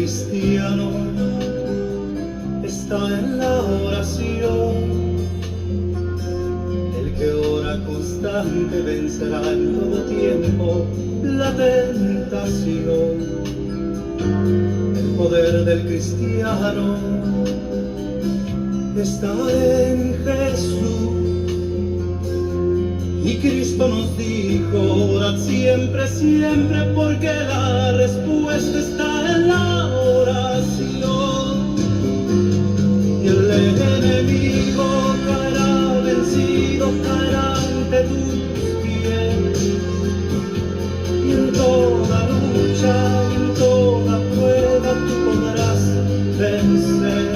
cristiano está en la oración. El que ora constante vencerá en todo tiempo la tentación. El poder del cristiano está en Jesús. Y Cristo nos dijo, orad siempre, siempre, porque la respuesta está en la oración. Y el enemigo caerá vencido, caerá ante tus pies. Y en toda lucha, y en toda prueba tú podrás vencer.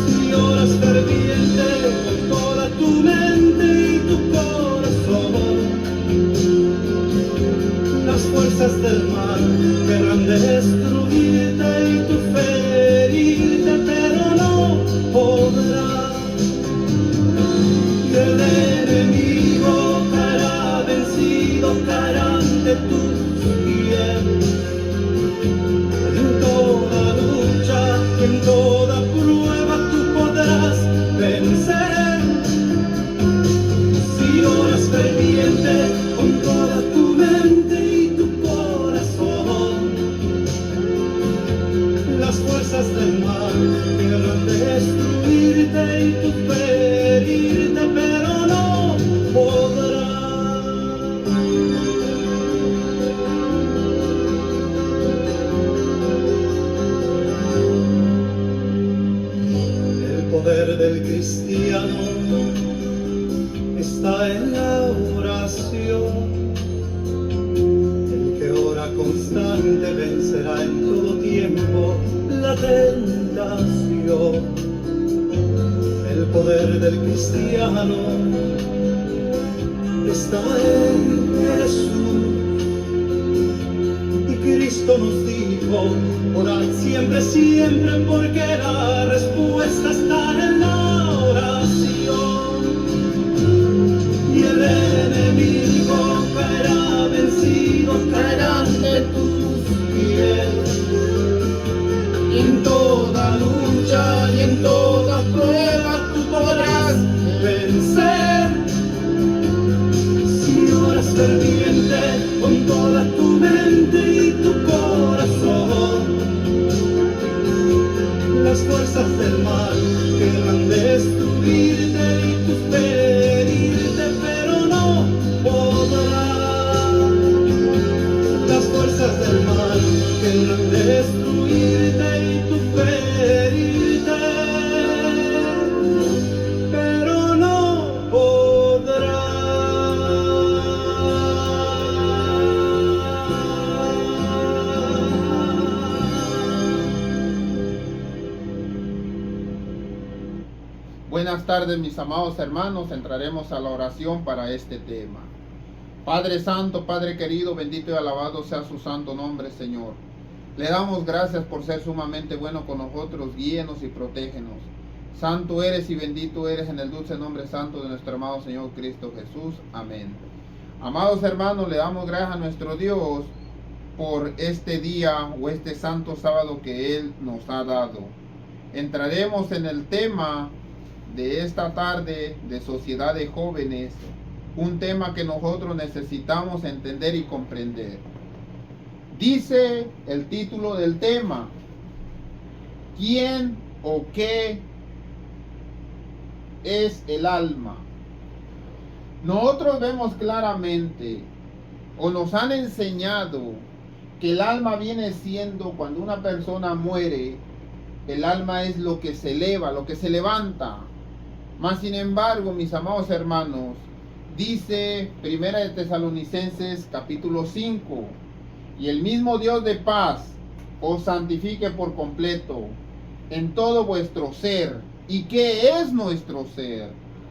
Si oras ferviente con toda tu mente y tu corazón, las fuerzas del mal querrán destruirte y tu fe herirte, pero no podrá. Y el enemigo caerá vencido, caerá ante tus pies. En toda lucha, en toda prueba tú podrás vencer. Si oras ferviente con toda tu mente y tu corazón, las fuerzas del mal querrán destruirte y tu fe herirte, pero no podrán. El poder del cristiano está en la oración. El que ora constante vencerá en todo tiempo la tentación. El poder del cristiano está en Jesús. Y Cristo nos dijo, orad siempre, siempre, porque la respuesta está en la oración. Y el enemigo caerá vencido, caerá ante tus pies. Y en toda lucha y en toda prueba tú podrás vencer. Si oras ferviente con toda tu mente y tu corazón, las fuerzas del mal querrán destruirte y tu fe herirte, pero no podrán. Las fuerzas del mal querrán destruirte y tu fe herirte, pero no podrán. Buenas tardes, mis amados hermanos. Entraremos a la oración para este tema. Padre Santo, Padre querido, bendito y alabado sea su santo nombre, Señor. Le damos gracias por ser sumamente bueno con nosotros. Guíenos y protégenos. Santo eres y bendito eres en el dulce nombre santo de nuestro amado Señor Cristo Jesús. Amén. Amados hermanos, le damos gracias a nuestro Dios por este día o este santo sábado que Él nos ha dado. Entraremos en el tema de esta tarde de Sociedad de Jóvenes, un tema que nosotros necesitamos entender y comprender. Dice el título del tema: ¿quién o qué es el alma? Nosotros vemos claramente, o nos han enseñado, que el alma viene siendo, cuando una persona muere, el alma es lo que se eleva, lo que se levanta. Mas sin embargo, mis amados hermanos, dice Primera de Tesalonicenses capítulo 5, y el mismo Dios de paz os santifique por completo en todo vuestro ser. ¿Y qué es nuestro ser?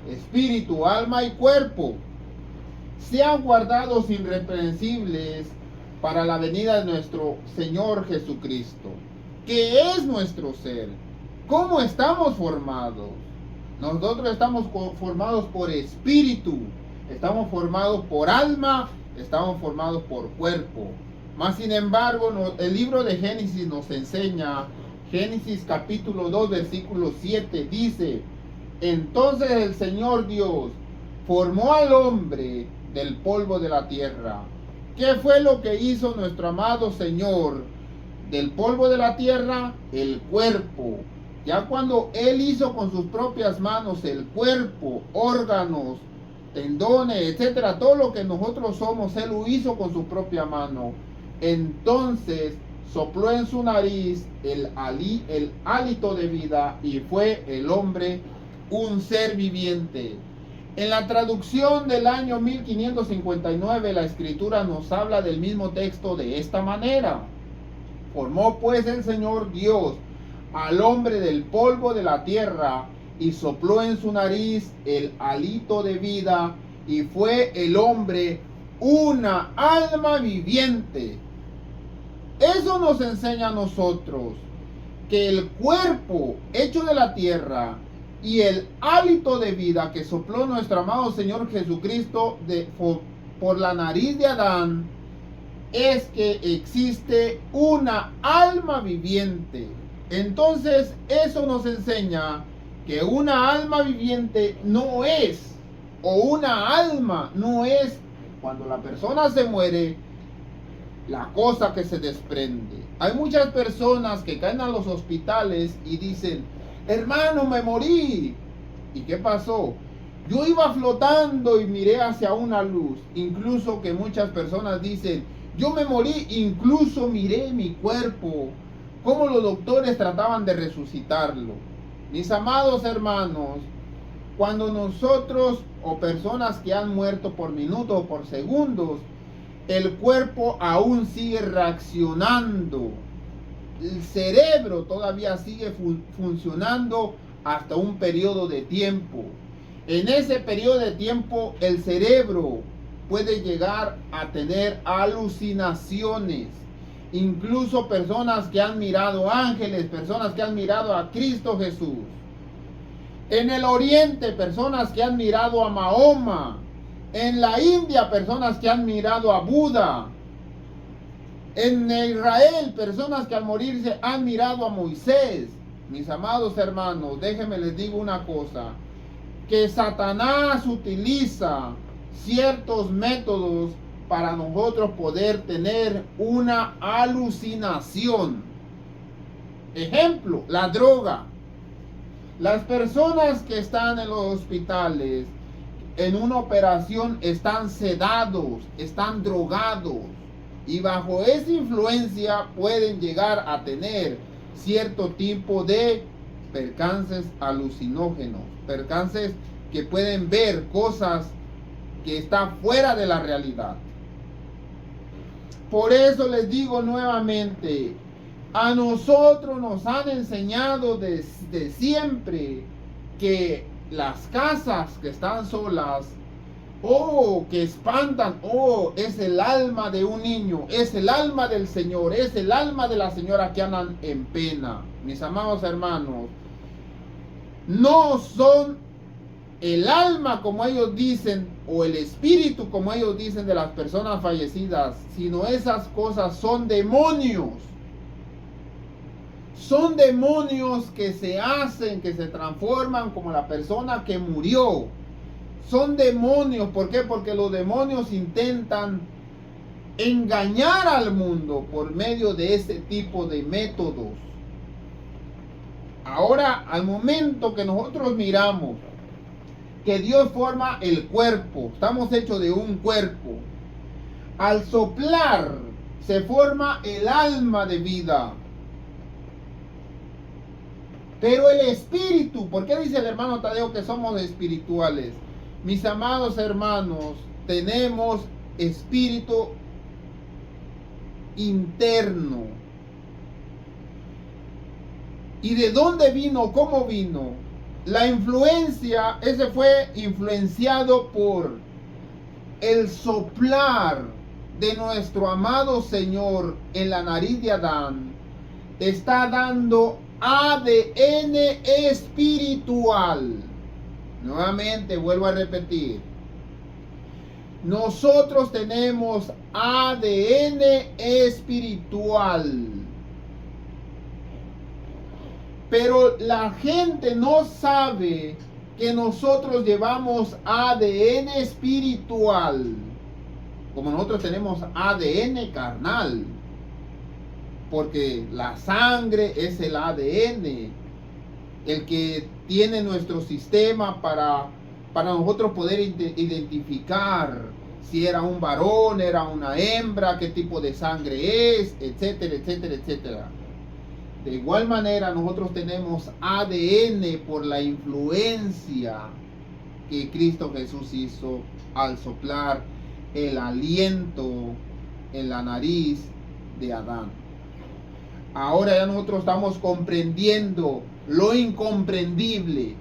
Espíritu, alma y cuerpo. Sean guardados irreprensibles para la venida de nuestro Señor Jesucristo. ¿Qué es nuestro ser? ¿Cómo estamos formados? Nosotros estamos formados por espíritu, estamos formados por alma, estamos formados por cuerpo. Mas sin embargo, el libro de Génesis nos enseña, Génesis capítulo 2, versículo 7, dice: entonces el Señor Dios formó al hombre del polvo de la tierra. ¿Qué fue lo que hizo nuestro amado Señor del polvo de la tierra? El cuerpo. Ya cuando Él hizo con sus propias manos el cuerpo, órganos, tendones, etcétera, todo lo que nosotros somos, Él lo hizo con su propia mano. Entonces sopló en su nariz el hálito de vida y fue el hombre un ser viviente. En la traducción del año 1559, la escritura nos habla del mismo texto de esta manera: formó pues el Señor Dios al hombre del polvo de la tierra y sopló en su nariz el hálito de vida y fue el hombre una alma viviente. Eso nos enseña a nosotros que el cuerpo hecho de la tierra y el hálito de vida que sopló nuestro amado Señor Jesucristo por la nariz de Adán, es que existe una alma viviente. Entonces eso nos enseña que una alma viviente no es, o una alma no es, cuando la persona se muere, la cosa que se desprende. Hay muchas personas que caen a los hospitales y dicen: hermano, me morí. ¿Y qué pasó? Yo iba flotando y miré hacia una luz. Incluso que muchas personas dicen: yo me morí, incluso miré mi cuerpo, cómo los doctores trataban de resucitarlo. Mis amados hermanos, cuando nosotros, o personas que han muerto por minutos o por segundos, el cuerpo aún sigue reaccionando. El cerebro todavía sigue funcionando hasta un periodo de tiempo. En ese periodo de tiempo el cerebro puede llegar a tener alucinaciones. Incluso personas que han mirado ángeles, personas que han mirado a Cristo Jesús. En el oriente, personas que han mirado a Mahoma. En la India, personas que han mirado a Buda. En Israel, personas que al morirse han mirado a Moisés. Mis amados hermanos, déjenme les digo una cosa: que Satanás utiliza ciertos métodos para nosotros poder tener una alucinación. Ejemplo, la droga. Las personas que están en los hospitales en una operación están sedados, están drogados, y bajo esa influencia pueden llegar a tener cierto tipo de percances alucinógenos, percances que pueden ver cosas que están fuera de la realidad. Por eso les digo nuevamente, a nosotros nos han enseñado desde siempre que las casas que están solas, que espantan, es el alma de un niño, es el alma del Señor, es el alma de la señora que andan en pena. Mis amados hermanos, no son el alma como ellos dicen, o el espíritu como ellos dicen de las personas fallecidas, sino esas cosas son demonios. Son demonios que se hacen, que se transforman como la persona que murió. Son demonios. ¿Por qué? Porque los demonios intentan engañar al mundo por medio de ese tipo de métodos. Ahora, al momento que nosotros miramos que Dios forma el cuerpo, estamos hechos de un cuerpo. Al soplar se forma el alma de vida. Pero el espíritu, ¿por qué dice el hermano Tadeo que somos espirituales? Mis amados hermanos, tenemos espíritu interno. ¿Y de dónde vino? ¿Cómo vino? La influencia, ese fue influenciado por el soplar de nuestro amado Señor en la nariz de Adán. Está dando ADN espiritual. Nuevamente vuelvo a repetir. Nosotros tenemos ADN espiritual. Pero la gente no sabe que nosotros llevamos ADN espiritual, como nosotros tenemos ADN carnal, porque la sangre es el ADN, el que tiene nuestro sistema para nosotros poder identificar si era un varón, era una hembra, qué tipo de sangre es, etcétera, etcétera, etcétera. De igual manera, nosotros tenemos ADN por la influencia que Cristo Jesús hizo al soplar el aliento en la nariz de Adán. Ahora ya nosotros estamos comprendiendo lo incomprendible.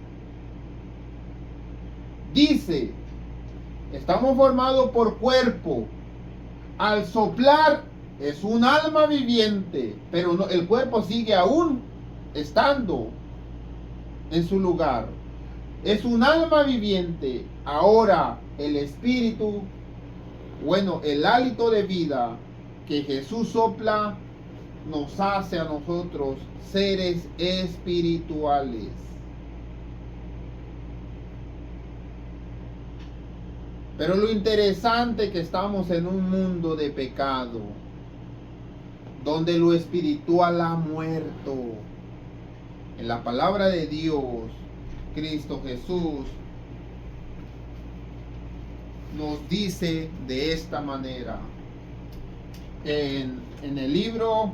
Dice, estamos formados por cuerpo. Al soplar es un alma viviente, pero no, el cuerpo sigue aún estando en su lugar. Es un alma viviente. Ahora el espíritu, bueno, el hálito de vida que Jesús sopla, nos hace a nosotros seres espirituales. Pero lo interesante es que estamos en un mundo de pecado, donde lo espiritual ha muerto. En la palabra de Dios, Cristo Jesús nos dice de esta manera. En el libro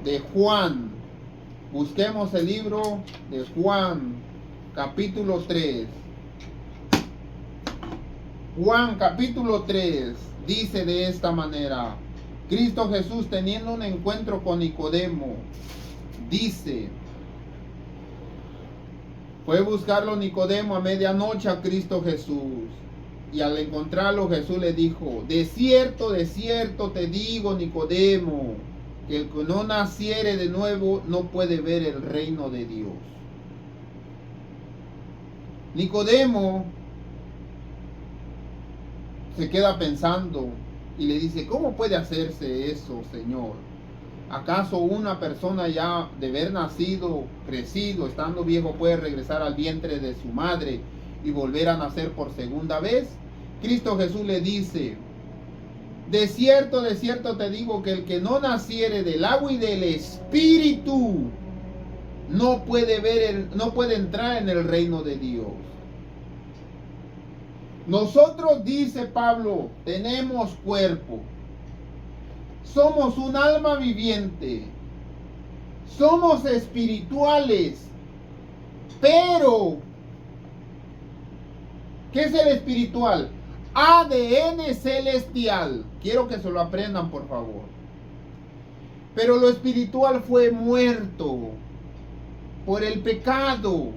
de Juan, busquemos el libro de Juan, capítulo 3. Juan capítulo 3 dice de esta manera. Cristo Jesús, teniendo un encuentro con Nicodemo, dice, fue a buscarlo Nicodemo a medianoche a Cristo Jesús, y al encontrarlo Jesús le dijo, de cierto te digo, Nicodemo, que el que no naciere de nuevo no puede ver el reino de Dios. Nicodemo se queda pensando y le dice, ¿cómo puede hacerse eso, Señor? ¿Acaso una persona ya de haber nacido, crecido, estando viejo, puede regresar al vientre de su madre y volver a nacer por segunda vez? Cristo Jesús le dice, de cierto te digo que el que no naciere del agua y del espíritu no puede entrar en el reino de Dios. Nosotros, dice Pablo, tenemos cuerpo. Somos un alma viviente. Somos espirituales. Pero, ¿qué es el espiritual? ADN celestial. Quiero que se lo aprendan, por favor. Pero lo espiritual fue muerto por el pecado.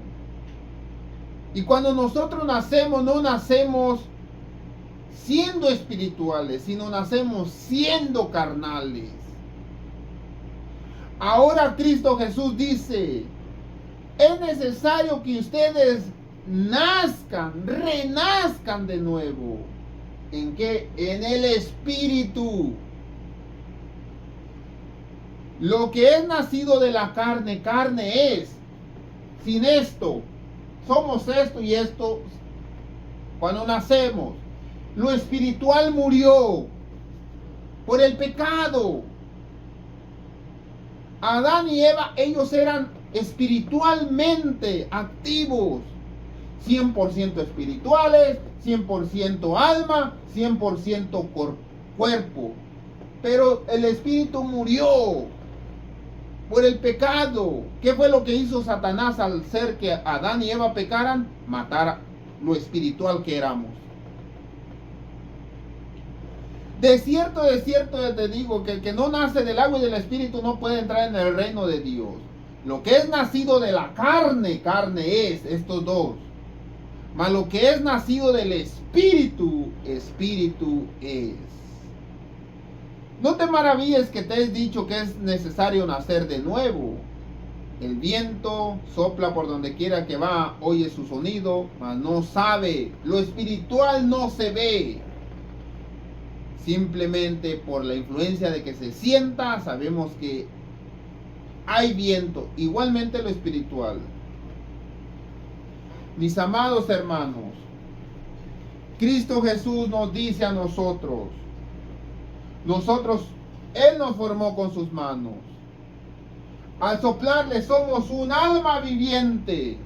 Y cuando nosotros nacemos, no nacemos siendo espirituales, sino nacemos siendo carnales. Ahora Cristo Jesús dice, es necesario que ustedes renazcan de nuevo. ¿En qué? En el espíritu. Lo que es nacido de la carne, carne es. Sin esto, somos esto y esto cuando nacemos. Lo espiritual murió por el pecado. Adán y Eva, ellos eran espiritualmente activos. 100% espirituales, 100% alma, 100% cuerpo. Pero el espíritu murió por el pecado. ¿Qué fue lo que hizo Satanás al hacer que Adán y Eva pecaran? Matar lo espiritual que éramos. De cierto te digo que el que no nace del agua y del espíritu no puede entrar en el reino de Dios. Lo que es nacido de la carne, carne es, estos dos. Mas lo que es nacido del espíritu, espíritu es. No te maravilles que te he dicho que es necesario nacer de nuevo. El viento sopla por donde quiera que va, oye su sonido, mas no sabe. Lo espiritual no se ve. Simplemente por la influencia de que se sienta, sabemos que hay viento. Igualmente lo espiritual. Mis amados hermanos, Cristo Jesús nos dice a nosotros, Él nos formó con sus manos. Al soplarle somos un alma viviente.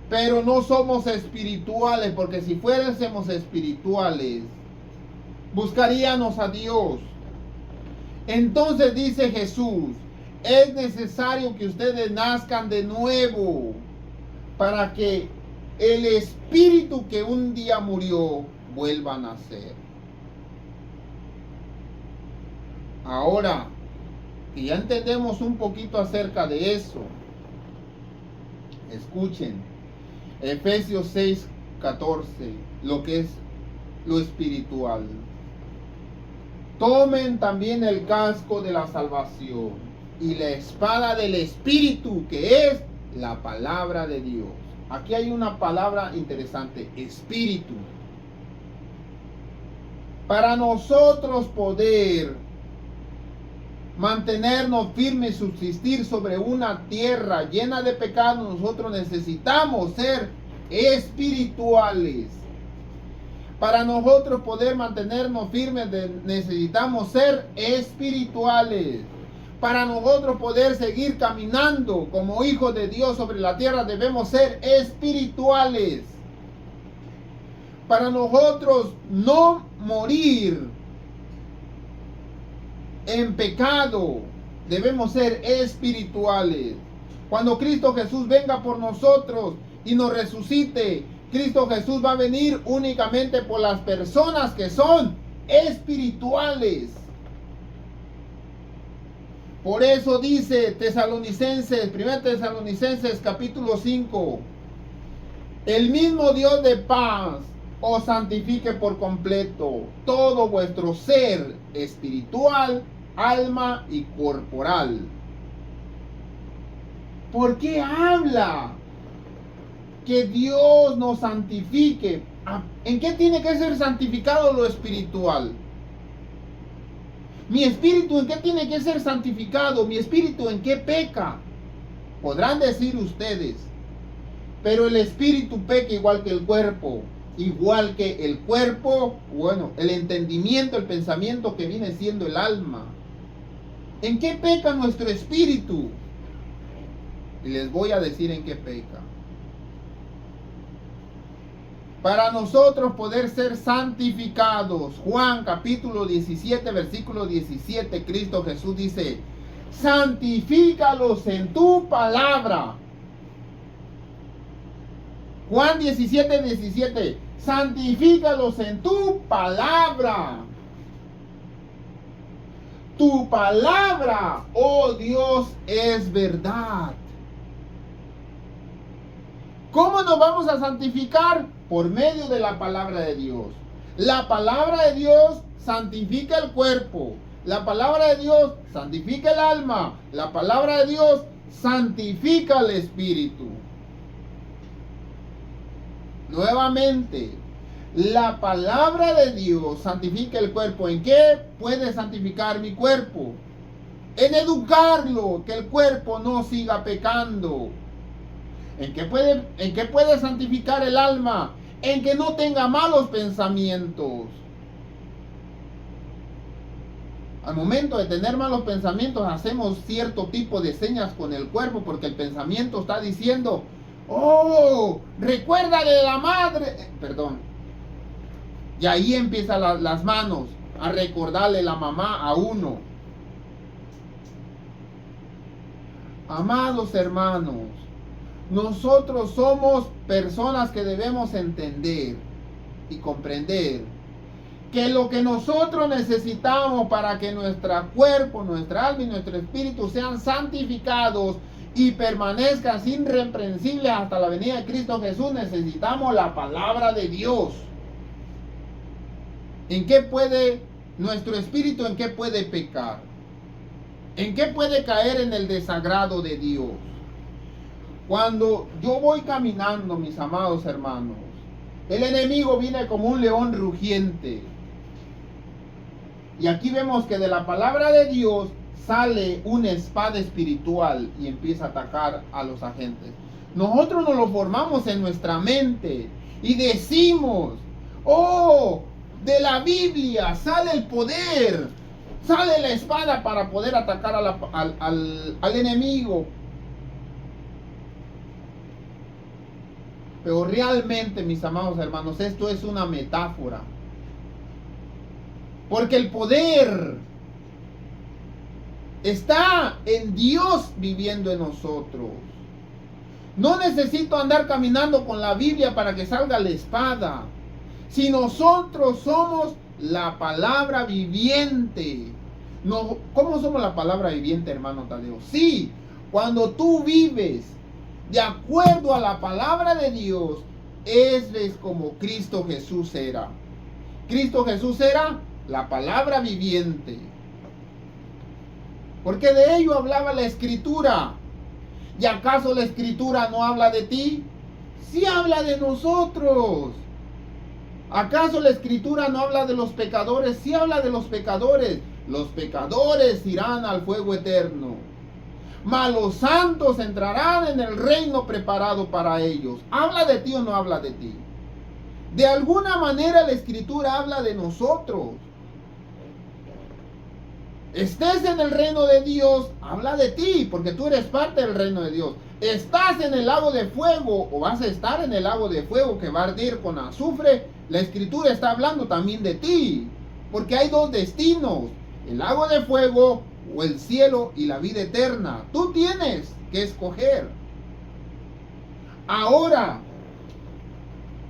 Pero no somos espirituales, porque si fuésemos espirituales, buscaríamos a Dios. Entonces dice Jesús, es necesario que ustedes nazcan de nuevo para que el espíritu que un día murió vuelva a nacer. Ahora que ya entendemos un poquito acerca de eso, escuchen Efesios 6:14, lo que es lo espiritual. Tomen también el casco de la salvación y la espada del Espíritu, que es la palabra de Dios. Aquí hay una palabra interesante, espíritu. Para nosotros poder mantenernos firmes, subsistir sobre una tierra llena de pecado, nosotros necesitamos ser espirituales. Para nosotros poder mantenernos firmes, necesitamos ser espirituales. Para nosotros poder seguir caminando como hijos de Dios sobre la tierra, debemos ser espirituales. Para nosotros no morir en pecado, debemos ser espirituales. Cuando Cristo Jesús venga por nosotros y nos resucite, Cristo Jesús va a venir únicamente por las personas que son espirituales. Por eso dice Tesalonicenses, 1 Tesalonicenses capítulo 5, el mismo Dios de paz os santifique por completo todo vuestro ser espiritual, alma y corporal. ¿Por qué habla que Dios nos santifique? ¿En qué tiene que ser santificado lo espiritual? Mi espíritu, ¿en qué tiene que ser santificado? Mi espíritu, ¿en qué peca? Podrán decir ustedes, pero el espíritu peca igual que el cuerpo. Igual que el cuerpo, bueno, el entendimiento, el pensamiento que viene siendo el alma. ¿En qué peca nuestro espíritu? Y les voy a decir en qué peca. Para nosotros poder ser santificados, Juan capítulo 17, versículo 17, Cristo Jesús dice, santifícalos en tu palabra. Juan 17, 17, santifícalos en tu palabra. Tu palabra, oh Dios, es verdad. ¿Cómo nos vamos a santificar? Por medio de la palabra de Dios. La palabra de Dios santifica el cuerpo. La palabra de Dios santifica el alma. La palabra de Dios santifica el espíritu. Nuevamente, la palabra de Dios santifica el cuerpo. ¿En qué puede santificar mi cuerpo? En educarlo, que el cuerpo no siga pecando. ¿En qué puede santificar el alma? En que no tenga malos pensamientos. Al momento de tener malos pensamientos, hacemos cierto tipo de señas con el cuerpo, porque el pensamiento está diciendo, oh, recuérdale a la madre, perdón. Y ahí empiezan las manos a recordarle la mamá a uno. Amados hermanos, nosotros somos personas que debemos entender y comprender que lo que nosotros necesitamos para que nuestro cuerpo, nuestra alma y nuestro espíritu sean santificados y permanezcan irreprensibles hasta la venida de Cristo Jesús, necesitamos la palabra de Dios. ¿En qué puede nuestro espíritu, en qué puede pecar? ¿En qué puede caer en el desagrado de Dios? Cuando yo voy caminando, mis amados hermanos, El enemigo viene como un león rugiente. Y aquí vemos que de la palabra de Dios sale una espada espiritual y empieza a atacar a los agentes. Nosotros nos lo formamos en nuestra mente y decimos, oh, de la Biblia sale el poder, sale la espada para poder atacar al enemigo. Pero realmente, mis amados hermanos, esto es una metáfora. Porque el poder está en Dios viviendo en nosotros. No necesito andar caminando con la Biblia para que salga la espada. Si nosotros somos la palabra viviente. No, ¿cómo somos la palabra viviente, hermano Tadeo? Sí, cuando tú vives de acuerdo a la palabra de Dios, eres como Cristo Jesús era. Cristo Jesús era la palabra viviente. Porque de ello hablaba la Escritura. ¿Y acaso la Escritura no habla de ti? Sí habla de nosotros. ¿Acaso la Escritura no habla de los pecadores? Sí habla de los pecadores. Los pecadores irán al fuego eterno, mas los santos entrarán en el reino preparado para ellos. ¿Habla de ti o no habla de ti? De alguna manera la Escritura habla de nosotros. Estés en el reino de Dios, habla de ti, porque tú eres parte del reino de Dios. Estás en el lago de fuego, o vas a estar en el lago de fuego que va a arder con azufre. La Escritura está hablando también de ti, porque hay dos destinos: el lago de fuego o el cielo y la vida eterna. Tú tienes que escoger. Ahora,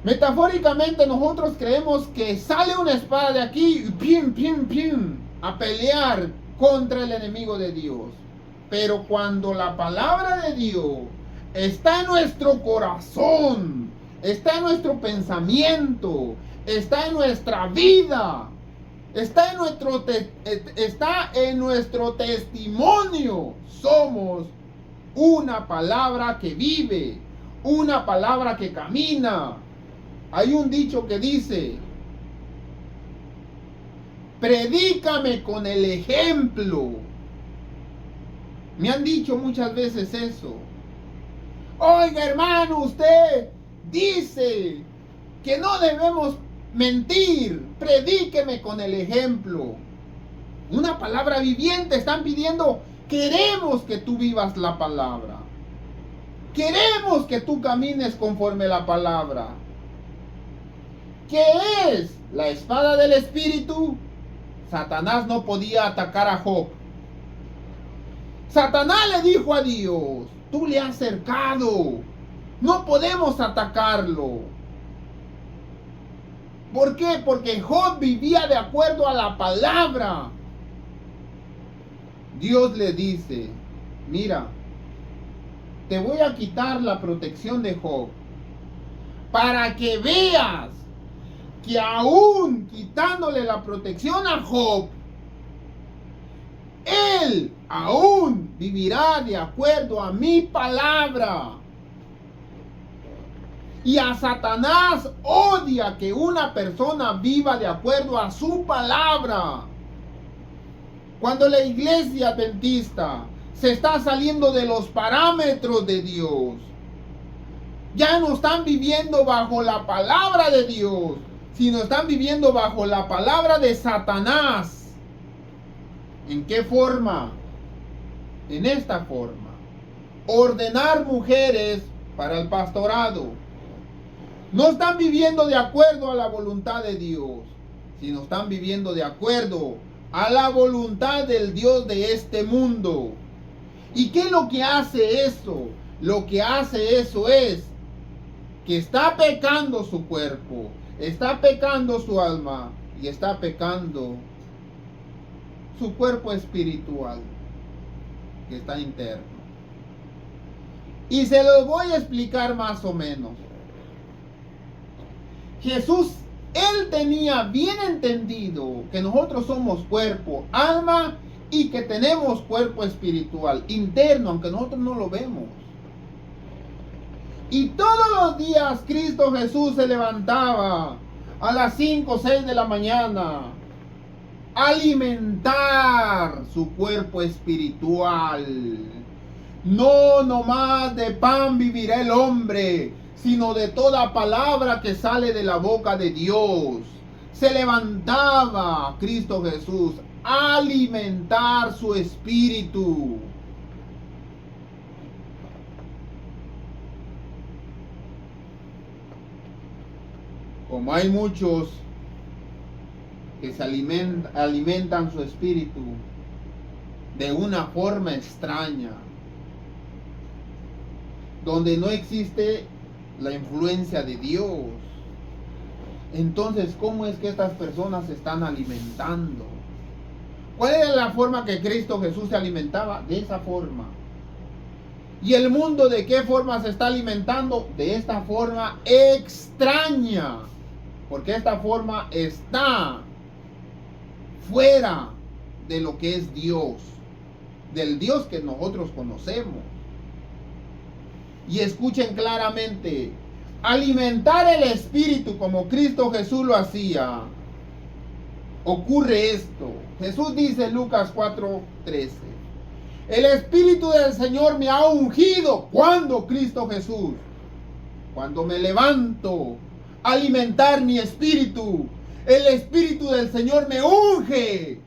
metafóricamente nosotros creemos que sale una espada de aquí y pim, pim, pim, a pelear contra el enemigo de Dios. Pero cuando la palabra de Dios está en nuestro corazón, está en nuestro pensamiento, está en nuestra vida, está en nuestro testimonio, somos una palabra que vive, una palabra que camina. Hay un dicho que dice: predícame con el ejemplo. Me han dicho muchas veces eso. Oiga, hermano, usted dice que no debemos mentir. Predíqueme con el ejemplo. Una palabra viviente. Están pidiendo: queremos que tú vivas la palabra. Queremos que tú camines conforme la palabra. ¿Qué es la espada del Espíritu? Satanás no podía atacar a Job. Satanás le dijo a Dios: tú le has cercado, no podemos atacarlo. ¿Por qué? Porque Job vivía de acuerdo a la palabra. Dios le dice: mira, te voy a quitar la protección de Job, para que veas que aún quitándole la protección a Job, él aún vivirá de acuerdo a mi palabra. Y a Satanás odia que una persona viva de acuerdo a su palabra. Cuando la iglesia adventista se está saliendo de los parámetros de Dios, ya no están viviendo bajo la palabra de Dios, sino están viviendo bajo la palabra de Satanás. ¿En qué forma? En esta forma: ordenar mujeres para el pastorado. No están viviendo de acuerdo a la voluntad de Dios, sino están viviendo de acuerdo a la voluntad del Dios de este mundo. ¿Y qué es lo que hace eso? Lo que hace eso es que está pecando su cuerpo, está pecando su alma y está pecando su cuerpo espiritual, que está interno. Y se los voy a explicar más o menos. Jesús, él tenía bien entendido que nosotros somos cuerpo, alma, y que tenemos cuerpo espiritual interno, aunque nosotros no lo vemos. Y todos los días Cristo Jesús se levantaba a las 5 o 6 de la mañana a alimentar su cuerpo espiritual. No nomás de pan vivirá el hombre, sino de toda palabra que sale de la boca de Dios. Se levantaba Cristo Jesús a alimentar su espíritu. Como hay muchos que se alimentan su espíritu de una forma extraña, donde no existe la influencia de Dios. Entonces, ¿cómo es que estas personas se están alimentando? ¿Cuál era la forma que Cristo Jesús se alimentaba? De esa forma. ¿Y el mundo de qué forma se está alimentando? De esta forma extraña. Porque esta forma está fuera de lo que es Dios, del Dios que nosotros conocemos. Y escuchen claramente, alimentar el espíritu como Cristo Jesús lo hacía, ocurre esto. Jesús dice en Lucas 4:13, el espíritu del Señor me ha ungido. ¿Cuándo? Cristo Jesús, cuando me levanto a alimentar mi espíritu, el espíritu del Señor me unge.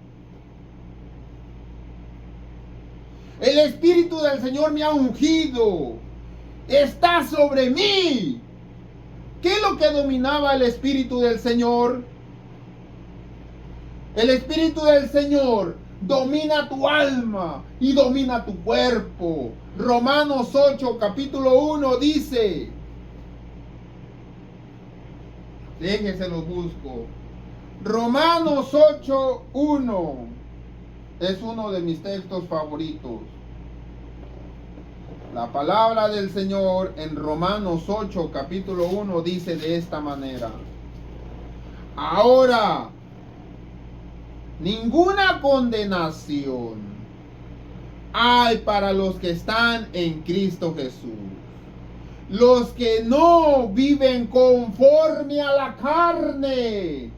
El espíritu del Señor me ha ungido. Está sobre mí. ¿Qué es lo que dominaba el espíritu del Señor? El espíritu del Señor domina tu alma y domina tu cuerpo. Romanos 8, capítulo 1 dice, déjense lo busco. Romanos 8, 1 es uno de mis textos favoritos. La palabra del Señor en Romanos 8, capítulo 1 dice de esta manera: ahora, ninguna condenación hay para los que están en Cristo Jesús, los que no viven conforme a la carne,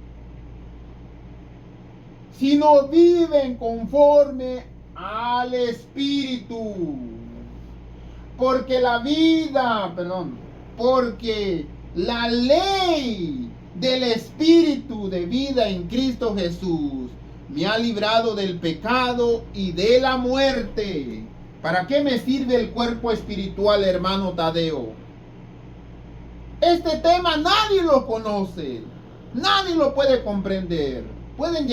sino viven conforme al Espíritu. Porque porque la ley del Espíritu de vida en Cristo Jesús me ha librado del pecado y de la muerte. ¿Para qué me sirve el cuerpo espiritual, hermano Tadeo? Este tema nadie lo conoce, nadie lo puede comprender. Podemos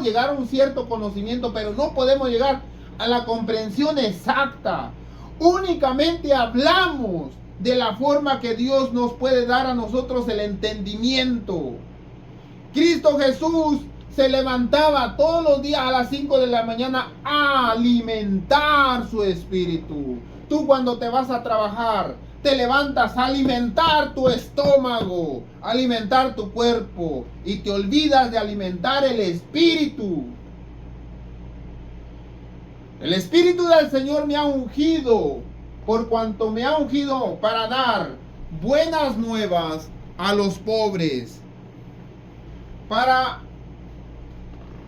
llegar a un cierto conocimiento, pero no podemos llegar a la comprensión exacta. Únicamente hablamos de la forma que Dios nos puede dar a nosotros el entendimiento. Cristo Jesús se levantaba todos los días a las 5 de la mañana a alimentar su espíritu. Tú cuando te vas a trabajar, te levantas a alimentar tu estómago, alimentar tu cuerpo, y te olvidas de alimentar el espíritu. El Espíritu del Señor me ha ungido, por cuanto me ha ungido para dar buenas nuevas a los pobres.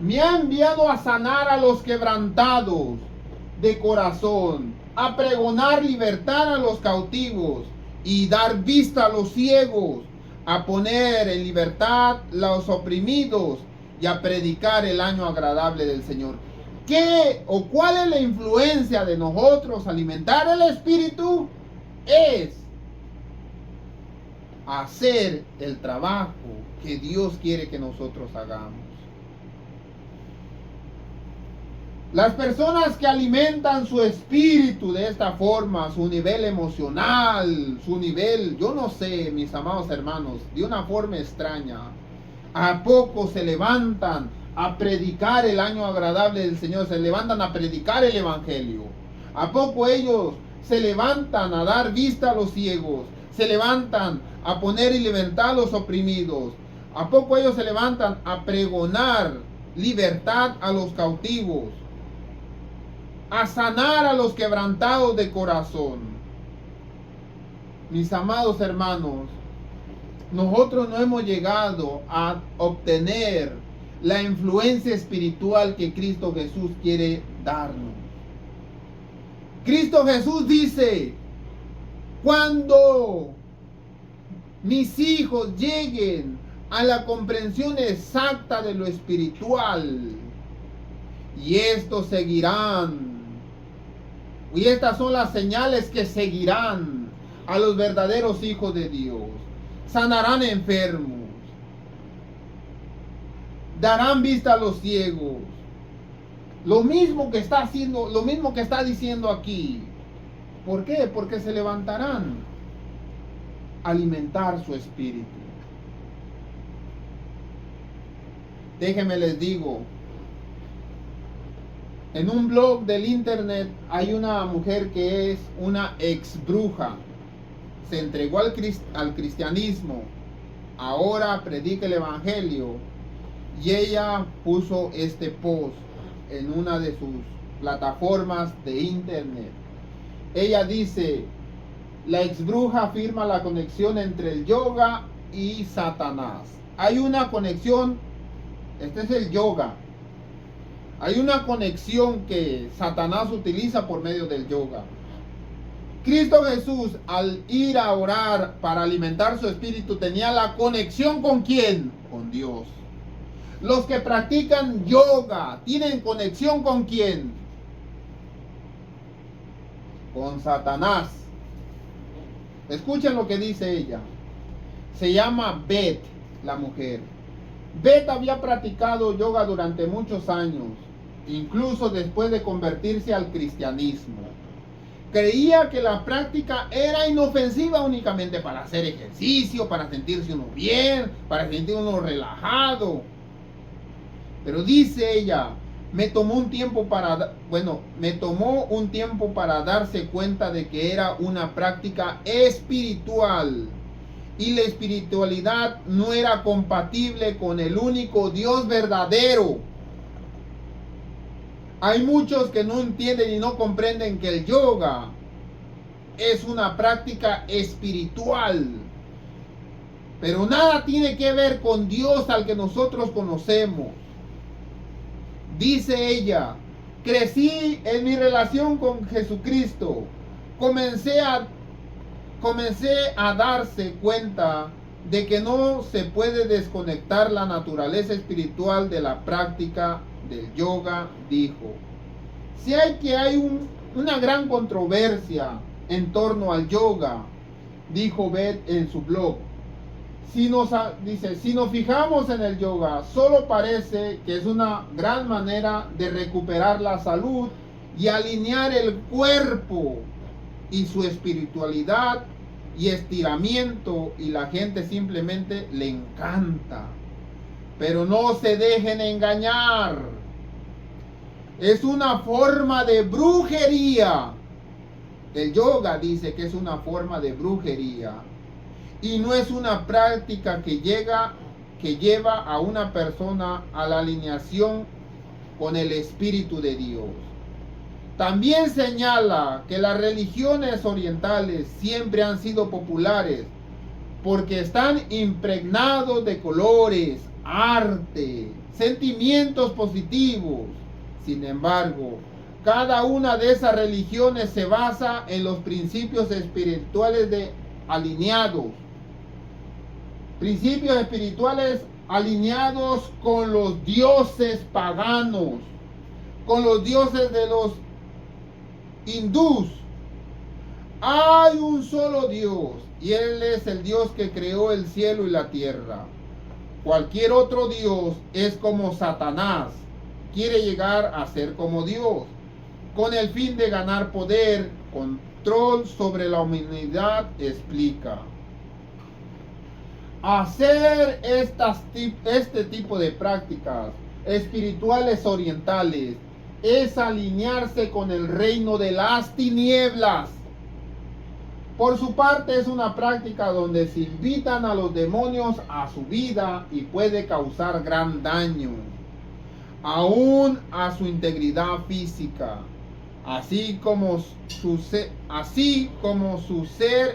Me ha enviado a sanar a los quebrantados de corazón, a pregonar libertad a los cautivos y dar vista a los ciegos, a poner en libertad a los oprimidos y a predicar el año agradable del Señor. ¿Qué o cuál es la influencia de nosotros alimentar el espíritu? Es hacer el trabajo que Dios quiere que nosotros hagamos. Las personas que alimentan su espíritu de esta forma, su nivel emocional, su nivel, yo no sé, mis amados hermanos, de una forma extraña, ¿a poco se levantan a predicar el año agradable del Señor? Se levantan a predicar el evangelio. ¿A poco ellos se levantan a dar vista a los ciegos? Se levantan a poner en libertad a los oprimidos. ¿A poco ellos se levantan a pregonar libertad a los cautivos? A sanar a los quebrantados de corazón. mis amados hermanos, nosotros no hemos llegado a obtener la influencia espiritual que Cristo Jesús quiere darnos. Cristo Jesús dice, cuando mis hijos lleguen a la comprensión exacta de lo espiritual, y estos seguirán, y estas son las señales que seguirán a los verdaderos hijos de Dios. Sanarán enfermos, darán vista a los ciegos. Lo mismo que está haciendo, lo mismo que está diciendo aquí. ¿Por qué? Porque se levantarán a alimentar su espíritu. Déjenme les digo, en un blog del internet hay una mujer que es una ex bruja. Se entregó al cristianismo, ahora predica el evangelio, y ella puso este post en una de sus plataformas de internet. Ella dice, la ex bruja afirma la conexión entre el yoga y Satanás. Hay una conexión, este es el yoga. Hay una conexión que Satanás utiliza por medio del yoga. Cristo Jesús, al ir a orar para alimentar su espíritu, tenía la conexión ¿con quién? Con Dios. Los que practican yoga tienen conexión ¿con quién? Con Satanás. Escuchen lo que dice ella. Se llama Beth, la mujer. Beth había practicado yoga durante muchos años, incluso después de convertirse al cristianismo. Creía que la práctica era inofensiva únicamente para hacer ejercicio, para sentirse uno bien, para sentirse uno relajado. Pero dice ella, me tomó un tiempo para darse cuenta de que era una práctica espiritual. Y la espiritualidad no era compatible con el único Dios verdadero. Hay muchos que no entienden y no comprenden que el yoga es una práctica espiritual. Pero nada tiene que ver con Dios al que nosotros conocemos. Dice ella, crecí en mi relación con Jesucristo. Comencé a darse cuenta de que no se puede desconectar la naturaleza espiritual de la práctica del yoga, dijo. Si hay una gran controversia en torno al yoga, dijo Beth en su blog. Si nos fijamos en el yoga, solo parece que es una gran manera de recuperar la salud y alinear el cuerpo y su espiritualidad y estiramiento, y la gente simplemente le encanta. Pero no se dejen engañar. Es una forma de brujería. El yoga dice que es una forma de brujería. Y no es una práctica que lleva a una persona a la alineación con el Espíritu de Dios. También señala que las religiones orientales siempre han sido populares porque están impregnados de colores, arte, sentimientos positivos. Sin embargo, cada una de esas religiones se basa en los principios espirituales alineados. Principios espirituales alineados con los dioses paganos, con los dioses de los hindús. Hay un solo Dios y Él es el Dios que creó el cielo y la tierra. Cualquier otro Dios es como Satanás. Quiere llegar a ser como Dios, con el fin de ganar poder, control sobre la humanidad, explica. Hacer este tipo de prácticas espirituales orientales es alinearse con el reino de las tinieblas. Por su parte, es una práctica donde se invitan a los demonios a su vida y puede causar gran daño, aún a su integridad física. así como su ser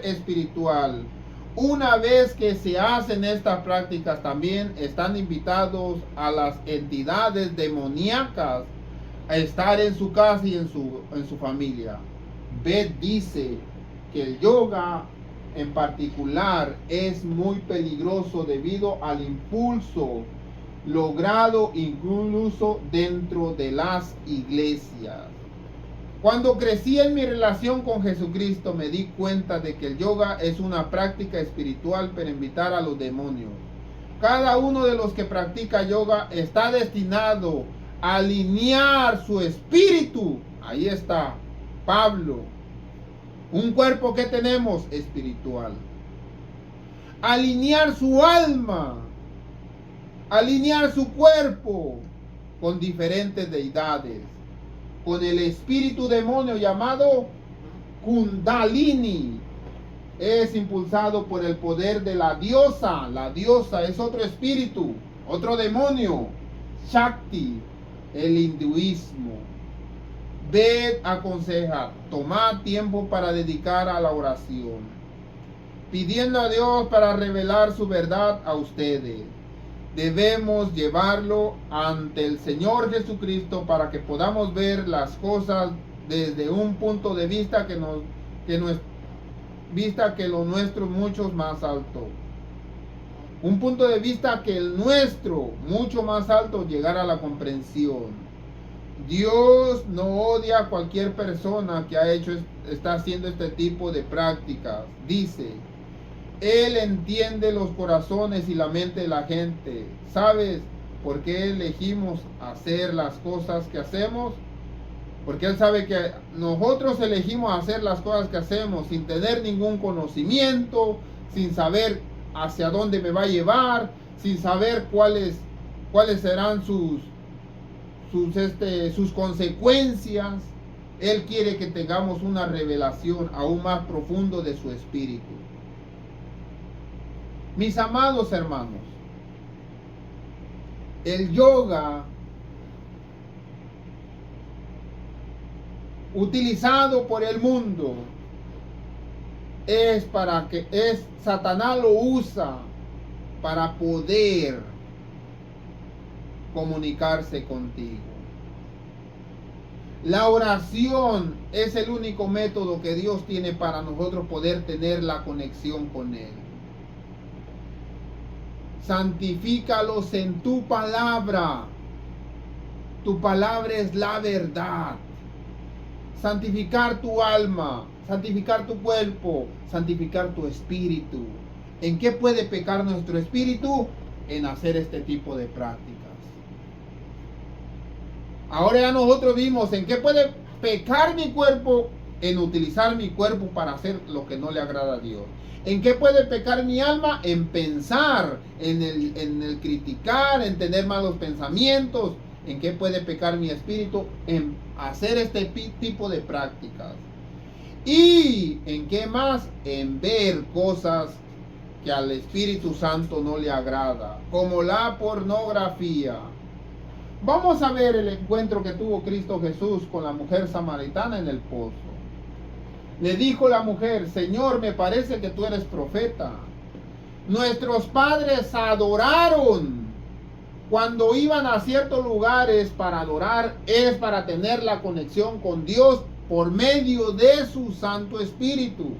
espiritual. Una vez que se hacen estas prácticas, también están invitados a las entidades demoníacas a estar en su casa y en su familia. Beth dice que el yoga en particular es muy peligroso debido al impulso logrado incluso dentro de las iglesias. Cuando crecí en mi relación con Jesucristo, me di cuenta de que el yoga es una práctica espiritual para invitar a los demonios. Cada uno de los que practica yoga está destinado a alinear su espíritu. Ahí está Pablo. Un cuerpo que tenemos espiritual. Alinear su alma. Alinear su cuerpo con diferentes deidades. Con el espíritu demonio llamado Kundalini. Es impulsado por el poder de la diosa. La diosa es otro espíritu, otro demonio. Shakti, el hinduismo. Ved aconseja, tomad tiempo para dedicar a la oración, pidiendo a Dios para revelar su verdad a ustedes. Debemos llevarlo ante el Señor Jesucristo para que podamos ver las cosas desde un punto de vista que lo nuestro es mucho más alto. Un punto de vista que el nuestro, mucho más alto, llegar a la comprensión. Dios no odia a cualquier persona que está haciendo este tipo de prácticas. Dice, Él entiende los corazones y la mente de la gente. ¿Sabes por qué elegimos hacer las cosas que hacemos? Porque Él sabe que nosotros elegimos hacer las cosas que hacemos sin tener ningún conocimiento, sin saber hacia dónde me va a llevar, sin saber cuáles serán sus consecuencias. Él quiere que tengamos una revelación aún más profundo de su espíritu. Mis amados hermanos, el yoga utilizado por el mundo Satanás lo usa para poder comunicarse contigo. La oración es el único método que Dios tiene para nosotros poder tener la conexión con Él. Santifícalos en tu palabra. Tu palabra es la verdad. Santificar tu alma, santificar tu cuerpo, santificar tu espíritu. ¿En qué puede pecar nuestro espíritu? En hacer este tipo de prácticas. Ahora ya nosotros vimos en qué puede pecar mi cuerpo, en utilizar mi cuerpo para hacer lo que no le agrada a Dios. ¿En qué puede pecar mi alma? En pensar, en el criticar, en tener malos pensamientos. ¿En qué puede pecar mi espíritu? En hacer este tipo de prácticas. ¿Y en qué más? En ver cosas que al Espíritu Santo no le agrada, como la pornografía. Vamos a ver el encuentro que tuvo Cristo Jesús con la mujer samaritana en el pozo. Le dijo la mujer, Señor, me parece que tú eres profeta. Nuestros padres adoraron. Cuando iban a ciertos lugares para adorar, es para tener la conexión con Dios por medio de su Santo Espíritu.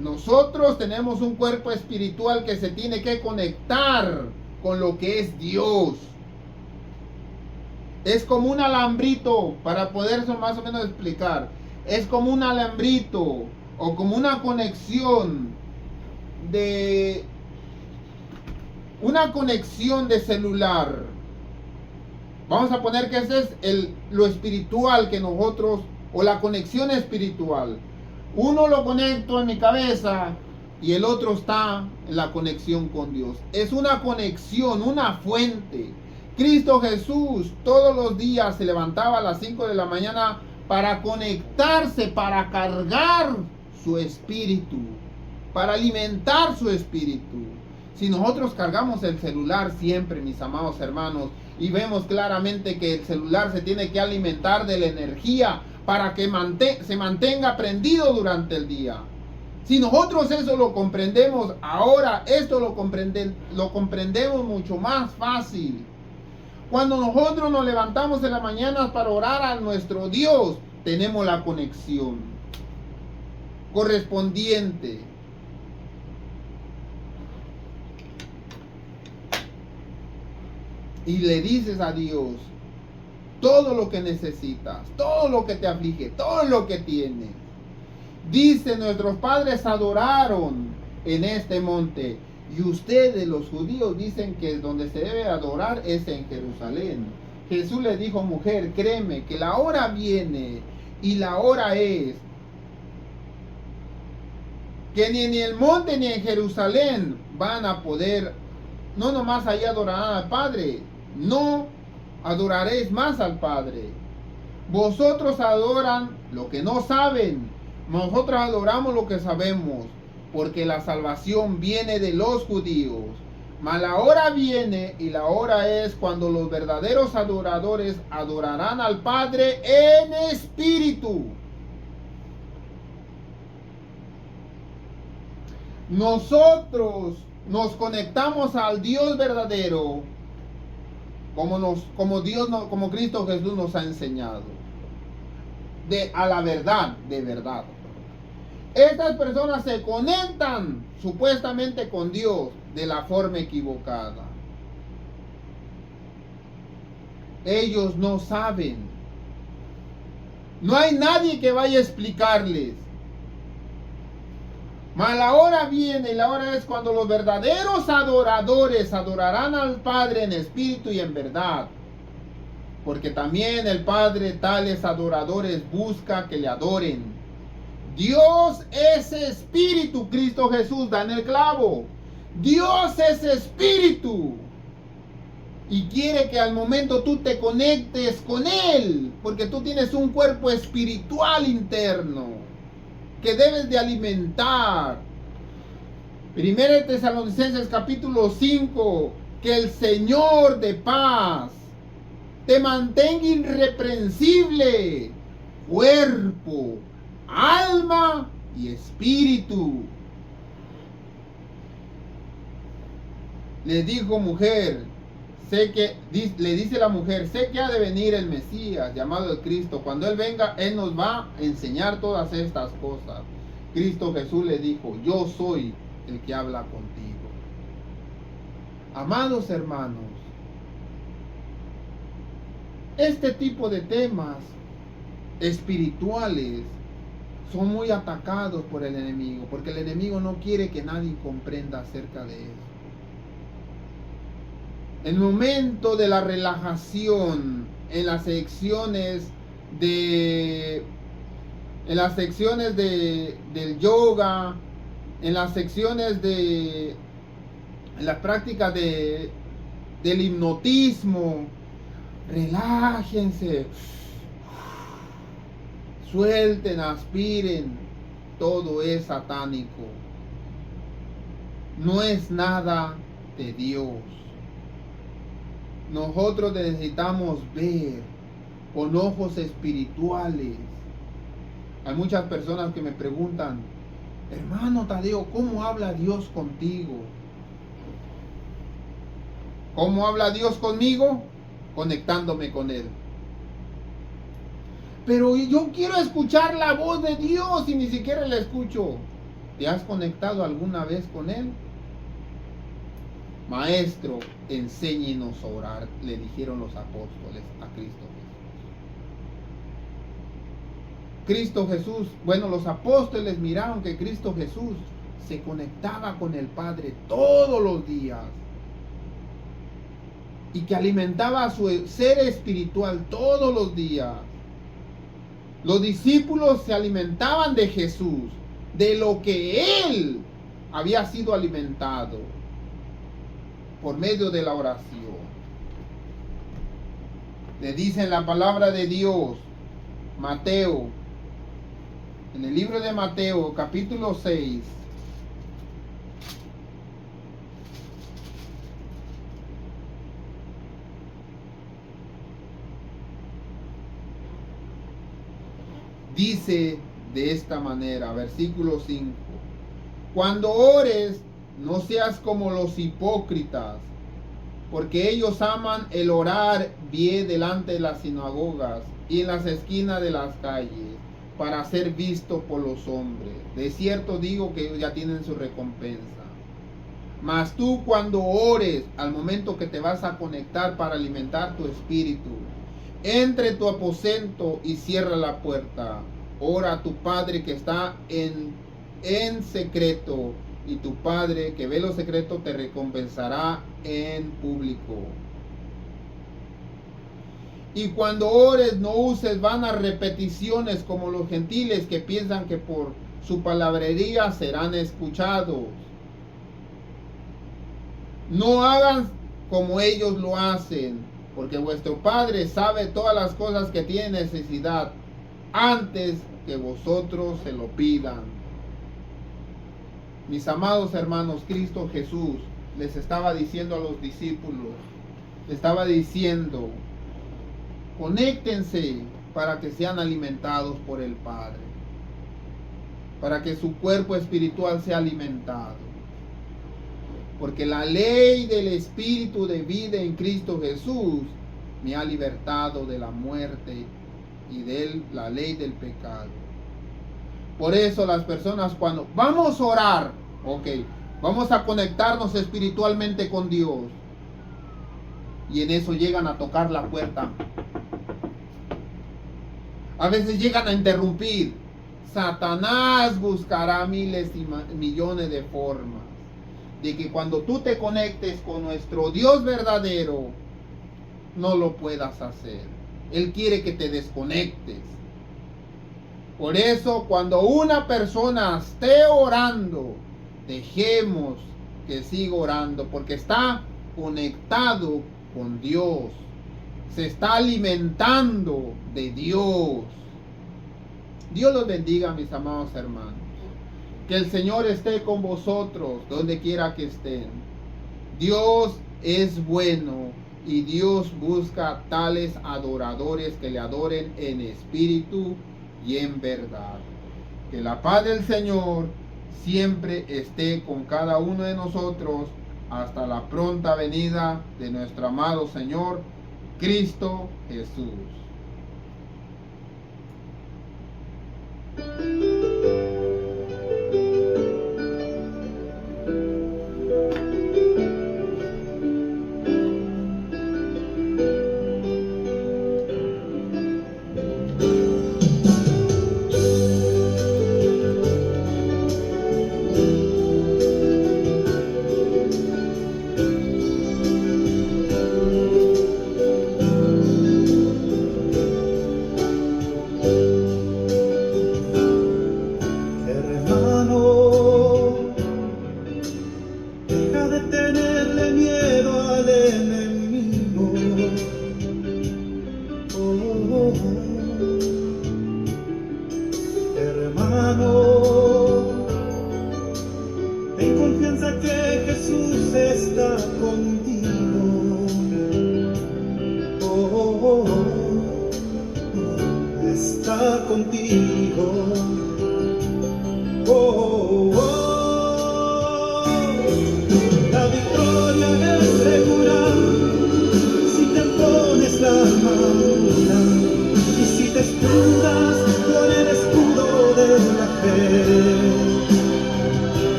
Nosotros tenemos un cuerpo espiritual que se tiene que conectar con lo que es Dios. Es como un alambrito, para poder más o menos explicar. Es como un alambrito o como una conexión de celular. Vamos a poner que ese es lo espiritual que nosotros, o la conexión espiritual. Uno lo conecto en mi cabeza y el otro está en la conexión con Dios. Es una conexión, una fuente. Cristo Jesús todos los días se levantaba a las 5 de la mañana para conectarse, para cargar su espíritu, para alimentar su espíritu. Si nosotros cargamos el celular siempre, mis amados hermanos, Y vemos claramente que el celular se tiene que alimentar de la energía para que se mantenga prendido durante el día. Si nosotros eso lo comprendemos ahora, esto lo comprendemos mucho más fácil. Cuando nosotros nos levantamos en la mañana para orar a nuestro Dios, tenemos la conexión correspondiente. Y le dices a Dios todo lo que necesitas, todo lo que te aflige, todo lo que tienes. Dice, nuestros padres adoraron en este monte, y ustedes los judíos dicen que donde se debe adorar es en Jerusalén. Jesús le dijo, mujer, créeme que la hora viene y la hora es que ni en el monte ni en Jerusalén van a poder, no nomás ahí adorarán al Padre, no adoraréis más al Padre. Vosotros adoran lo que no saben, nosotros adoramos lo que sabemos, porque la salvación viene de los judíos. Mas la hora viene y la hora es cuando los verdaderos adoradores adorarán al Padre en espíritu. Nosotros nos conectamos al Dios verdadero como Cristo Jesús nos ha enseñado, a la verdad de verdad. Estas personas se conectan supuestamente con Dios de la forma equivocada. Ellos no saben. No hay nadie que vaya a explicarles. Mas la hora viene y la hora es cuando los verdaderos adoradores adorarán al Padre en espíritu y en verdad. Porque también el Padre tales adoradores busca que le adoren. Dios es espíritu, Cristo Jesús da en el clavo. Dios es espíritu. Y quiere que al momento tú te conectes con Él. Porque tú tienes un cuerpo espiritual interno que debes de alimentar. 1 Tesalonicenses capítulo 5. Que el Señor de paz te mantenga irreprensible, cuerpo, alma y espíritu. Le dijo mujer, le dice la mujer, sé que ha de venir el Mesías, llamado el Cristo. Cuando Él venga, Él nos va a enseñar todas estas cosas. Cristo Jesús le dijo, yo soy el que habla contigo. Amados hermanos, este tipo de temas espirituales son muy atacados por el enemigo, porque el enemigo no quiere que nadie comprenda acerca de eso. El momento de la relajación en las secciones del yoga, en las secciones en las prácticas del hipnotismo, relájense, suelten, aspiren, todo es satánico. No es nada de Dios. Nosotros necesitamos ver con ojos espirituales. Hay muchas personas que me preguntan, hermano Tadeo, ¿cómo habla Dios contigo? ¿Cómo habla Dios conmigo? Conectándome con Él. Pero yo quiero escuchar la voz de Dios y ni siquiera la escucho. ¿Te has conectado alguna vez con Él? Maestro, enséñenos a orar, le dijeron los apóstoles a Cristo Jesús. Cristo Jesús, bueno, los apóstoles miraron que Cristo Jesús se conectaba con el Padre todos los días y que alimentaba a su ser espiritual todos los días. Los discípulos se alimentaban de Jesús, de lo que Él había sido alimentado por medio de la oración. Le dice la palabra de Dios, Mateo, en el libro de Mateo, capítulo 6, dice de esta manera, versículo 5. Cuando ores, no seas como los hipócritas, porque ellos aman el orar bien delante de las sinagogas y en las esquinas de las calles, para ser visto por los hombres. De cierto digo que ellos ya tienen su recompensa. Mas tú, cuando ores, al momento que te vas a conectar para alimentar tu espíritu, entre tu aposento y cierra la puerta. Ora a tu Padre que está en secreto, y tu Padre que ve lo secreto te recompensará en público. Y cuando ores, no uses vanas repeticiones como los gentiles, que piensan que por su palabrería serán escuchados. No hagan como ellos lo hacen, porque vuestro Padre sabe todas las cosas que tienen necesidad antes que vosotros se lo pidan. Mis amados hermanos, Cristo Jesús les estaba diciendo a los discípulos, les estaba diciendo: conéctense para que sean alimentados por el Padre, para que su cuerpo espiritual sea alimentado. Porque la ley del Espíritu de vida en Cristo Jesús me ha libertado de la muerte y de la ley del pecado. Por eso las personas, cuando vamos a orar, vamos a conectarnos espiritualmente con Dios, y en eso llegan a tocar la puerta. A veces llegan a interrumpir. Satanás buscará miles y millones de formas de que cuando tú te conectes con nuestro Dios verdadero, no lo puedas hacer. Él quiere que te desconectes. Por eso, cuando una persona esté orando, dejemos que siga orando, porque está conectado con Dios. Se está alimentando de Dios. Dios los bendiga, mis amados hermanos. Que el Señor esté con vosotros donde quiera que estén. Dios es bueno y Dios busca tales adoradores que le adoren en espíritu y en verdad. Que la paz del Señor siempre esté con cada uno de nosotros hasta la pronta venida de nuestro amado Señor Cristo Jesús.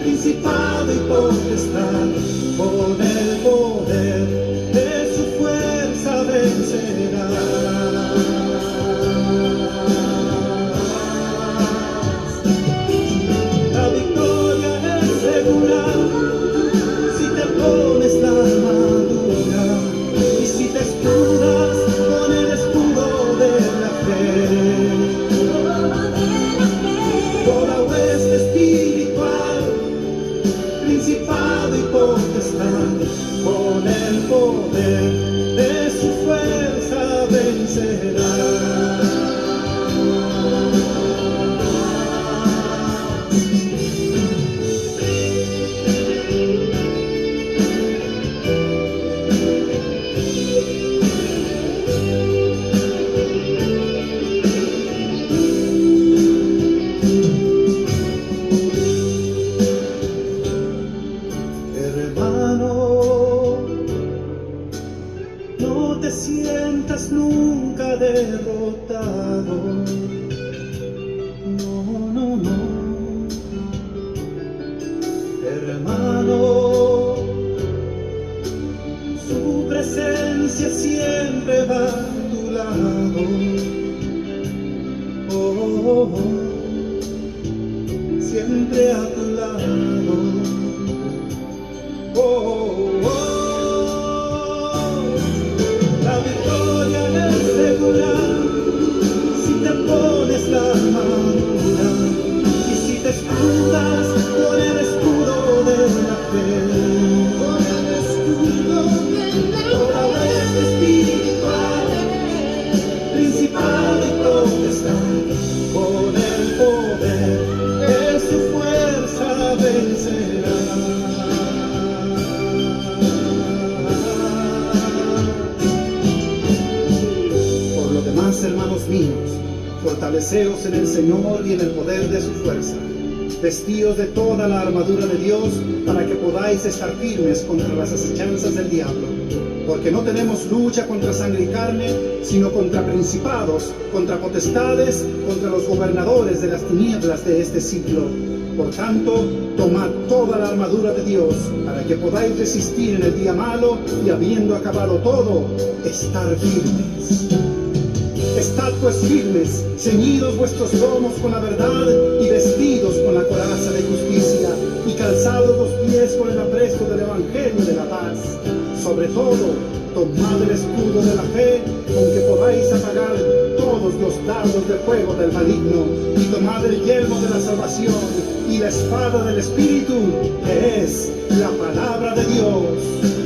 Principado y potestad, con el poder de su fuerza vencerás. La victoria es segura si te pones la armadura y si te escudas con el escudo de la fe. Toda hueste espiritual, principado y potestad, con el poder de su fuerza vencerá. te sientas nunca derrotado. No, no, no. Hermano, su presencia siempre va a tu lado. Oh, oh, oh. Siempre a tu lado. Oh, oh, oh. La victoria es segura si te pones la armadura y si te escudas con el escudo de la fe. Con el escudo de la fe. Toda vez espiritual, principal y potestad, con el poder de su fuerza vencerá. Por lo demás, hermanos míos, fortaleceos en el Señor y en el poder de su fuerza. Vestíos de toda la armadura de Dios para que podáis estar firmes contra las acechanzas del diablo. Porque no tenemos lucha contra sangre y carne, sino contra principados, contra potestades, contra los gobernadores de las tinieblas de este siglo. Por tanto, tomad toda la armadura de Dios para que podáis resistir en el día malo y habiendo acabado todo, estar firmes. Estad pues firmes, ceñidos vuestros lomos con la verdad y vestidos con la coraza de justicia y calzados los pies con el apresto del evangelio de la paz. Sobre todo, tomad el escudo de la fe con que podáis apagar todos los dardos de fuego del maligno y tomad el yelmo de la salvación y la espada del Espíritu, que es la palabra de Dios.